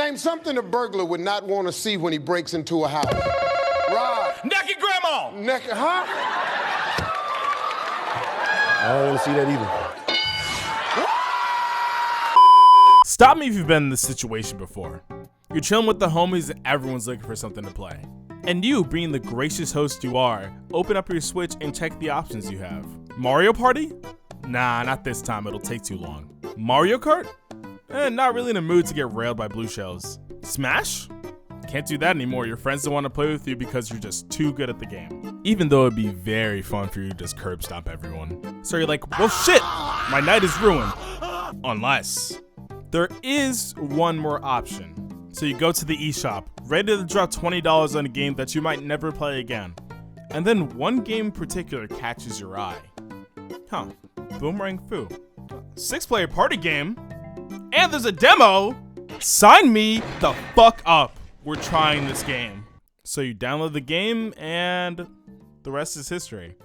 Name something a burglar would not want to see when he breaks into a house. Rod. Naked grandma. Naked, huh? I don't want to see that either. Stop me if you've been in this situation before. You're chilling with the homies and everyone's looking for something to play. And you, being the gracious host you are, open up your Switch and check the options you have. Mario Party? Nah, not this time, it'll take too long. Mario Kart? Not really in the mood to get railed by blue shells. Smash? Can't do that anymore, your friends don't want to play with you because you're just too good at the game. Even though it'd be very fun for you to just curb stomp everyone. So you're like, well shit, my night is ruined. Unless there is one more option. So you go to the eShop, ready to drop $20 on a game that you might never play again. And then one game in particular catches your eye. Huh, Boomerang Fu. 6-player party game? And there's a demo? Sign me the fuck up. We're trying this game. So you download the game and the rest is history.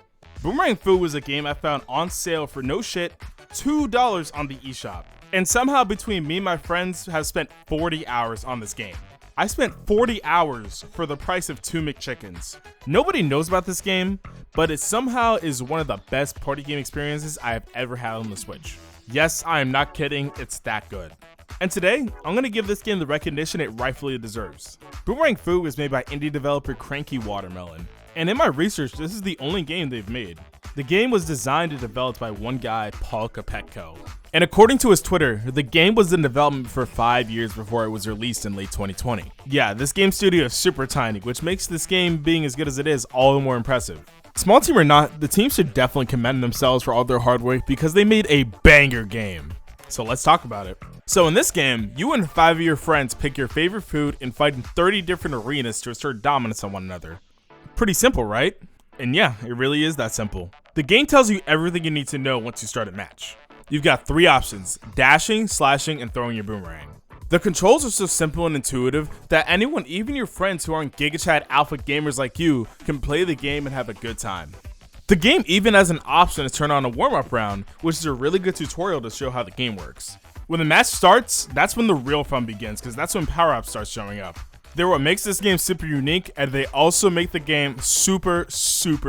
Boomerang Fu was a game I found on sale for no shit, $2 on the eShop. And somehow between me and my friends have spent 40 hours on this game. I spent 40 hours for the price of 2 McChickens. Nobody knows about this game, but it somehow is one of the best party game experiences I have ever had on the Switch. Yes, I am not kidding, it's that good. And today, I'm going to give this game the recognition it rightfully deserves. Boomerang Fu was made by indie developer Cranky Watermelon. And in my research, this is the only game they've made. The game was designed and developed by one guy, Paul Capetco. And according to his Twitter, the game was in development for 5 years before it was released in late 2020. Yeah, this game studio is super tiny, which makes this game being as good as it is all the more impressive. Small team or not, the team should definitely commend themselves for all their hard work because they made a banger game. So let's talk about it. So in this game, you and 5 of your friends pick your favorite food and fight in 30 different arenas to assert dominance on one another. Pretty simple, right? And yeah, it really is that simple. The game tells you everything you need to know once you start a match. You've got 3 options: dashing, slashing, and throwing your boomerang. The controls are so simple and intuitive that anyone, even your friends who aren't GigaChat alpha gamers like you, can play the game and have a good time. The game even has an option to turn on a warm-up round, which is a really good tutorial to show how the game works. When the match starts, that's when the real fun begins, because that's when power-ups start showing up. They're what makes this game super unique, and they also make the game super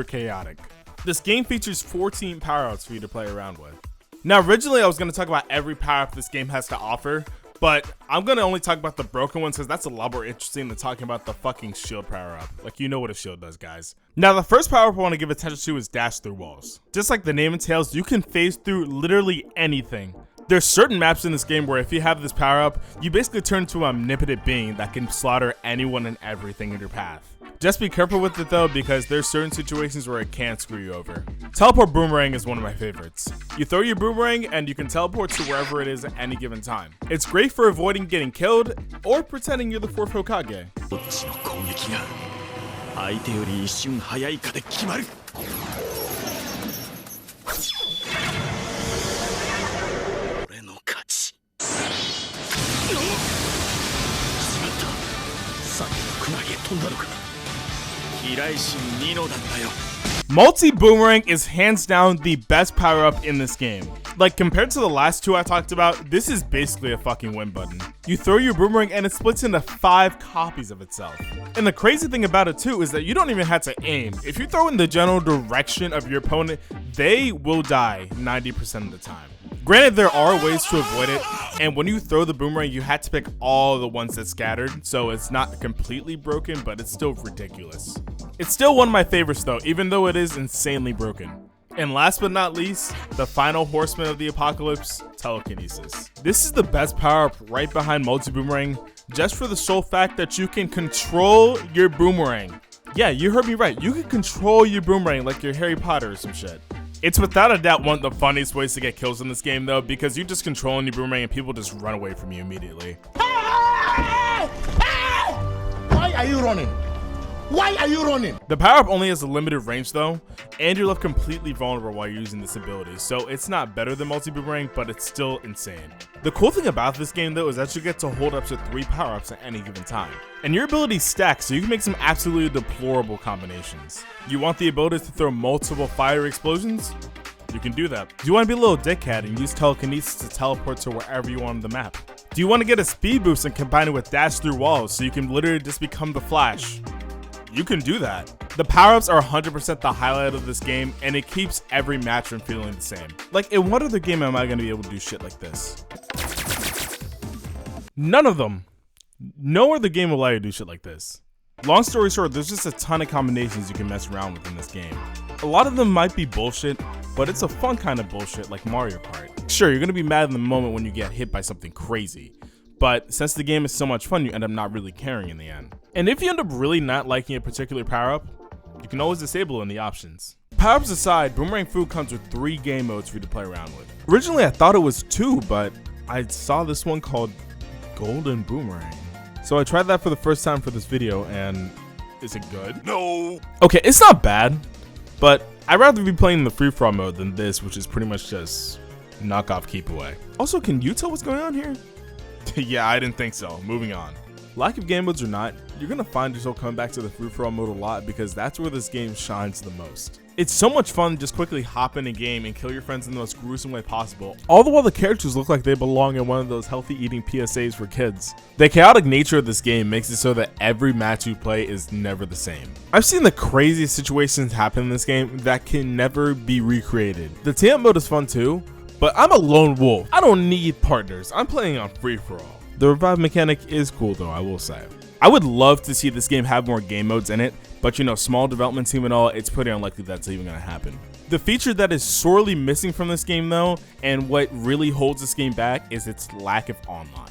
chaotic. This game features 14 power-ups for you to play around with. Now, originally I was going to talk about every power-up this game has to offer, but I'm going to only talk about the broken ones because that's a lot more interesting than talking about the fucking shield power-up. Like, you know what a shield does, guys. Now, the first power-up I want to give attention to is dash through walls. Just like the name entails, you can phase through literally anything. There's certain maps in this game where if you have this power-up, you basically turn into an omnipotent being that can slaughter anyone and everything in your path. Just be careful with it though, because there's certain situations where it can screw you over. Teleport boomerang is one of my favorites. You throw your boomerang and you can teleport to wherever it is at any given time. It's great for avoiding getting killed or pretending you're the 4th Hokage. Multi-boomerang is hands down the best power-up in this game. Like, compared to the last 2 I talked about, this is basically a fucking win button. You throw your boomerang and it splits into 5 copies of itself. And the crazy thing about it too is that you don't even have to aim. If you throw in the general direction of your opponent, they will die 90% of the time. Granted, there are ways to avoid it, and when you throw the boomerang, you had to pick all the ones that scattered, so it's not completely broken, but it's still ridiculous. It's still one of my favorites though, even though it is insanely broken. And last but not least, the final horseman of the apocalypse, telekinesis. This is the best power-up right behind multi-boomerang, just for the sole fact that you can control your boomerang. Yeah, you heard me right, you can control your boomerang like you're Harry Potter or some shit. It's without a doubt one of the funniest ways to get kills in this game though, because you're just controlling your boomerang and people just run away from you immediately. Why are you running? Why are you running? The power-up only has a limited range though, and you're left completely vulnerable while you're using this ability, so it's not better than multi-boomerang, but it's still insane. The cool thing about this game though is that you get to hold up to 3 power-ups at any given time. And your abilities stack, so you can make some absolutely deplorable combinations. You want the ability to throw multiple fire explosions? You can do that. Do you want to be a little dickhead and use telekinesis to teleport to wherever you want on the map? Do you want to get a speed boost and combine it with dash through walls so you can literally just become the Flash? You can do that. The power-ups are 100% the highlight of this game, and it keeps every match from feeling the same. Like, in what other game am I going to be able to do shit like this? None of them. No other game will allow you to do shit like this. Long story short, there's just a ton of combinations you can mess around with in this game. A lot of them might be bullshit, but it's a fun kind of bullshit like Mario Kart. Sure, you're going to be mad in the moment when you get hit by something crazy, but since the game is so much fun, you end up not really caring in the end. And if you end up really not liking a particular power-up, you can always disable it in the options. Power-ups aside, Boomerang Food comes with 3 game modes for you to play around with. Originally, I thought it was 2, but I saw this one called Golden Boomerang. So I tried that for the first time for this video, and is it good? No! Okay, it's not bad, but I'd rather be playing the free-for-all mode than this, which is pretty much just knock off keep away. Also, can you tell what's going on here? Yeah, I didn't think so. Moving on. Lack of game modes or not, you're gonna find yourself coming back to the free-for-all mode a lot because that's where this game shines the most. It's so much fun to just quickly hop in a game and kill your friends in the most gruesome way possible, all the while the characters look like they belong in one of those healthy eating PSAs for kids. The chaotic nature of this game makes it so that every match you play is never the same. I've seen the craziest situations happen in this game that can never be recreated. The team mode is fun too, but I'm a lone wolf. I don't need partners. I'm playing on free-for-all. The revive mechanic is cool though, I will say. I would love to see this game have more game modes in it, but you know, small development team and all, it's pretty unlikely that's even gonna happen. The feature that is sorely missing from this game though, and what really holds this game back, is its lack of online.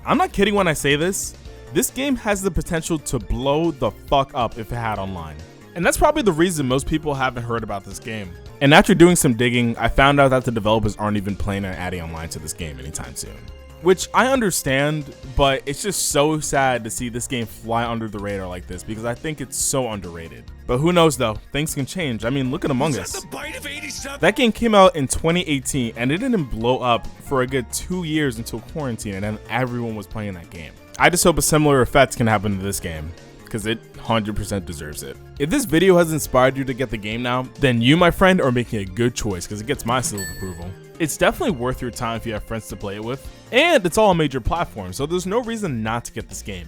I'm not kidding when I say this. This game has the potential to blow the fuck up if it had online. And that's probably the reason most people haven't heard about this game. And after doing some digging, I found out that the developers aren't even planning on adding online to this game anytime soon. Which I understand, but it's just so sad to see this game fly under the radar like this because I think it's so underrated. But who knows though, things can change. I mean, look at Among Us. That game came out in 2018 and it didn't blow up for a good 2 years until quarantine, and then everyone was playing that game. I just hope a similar effect can happen to this game, because it 100% deserves it. If this video has inspired you to get the game now, then you, my friend, are making a good choice because it gets my seal of approval. It's definitely worth your time if you have friends to play it with, and it's all on major platforms, so there's no reason not to get this game.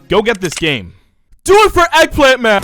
Go get this game. Do it for Eggplant Man!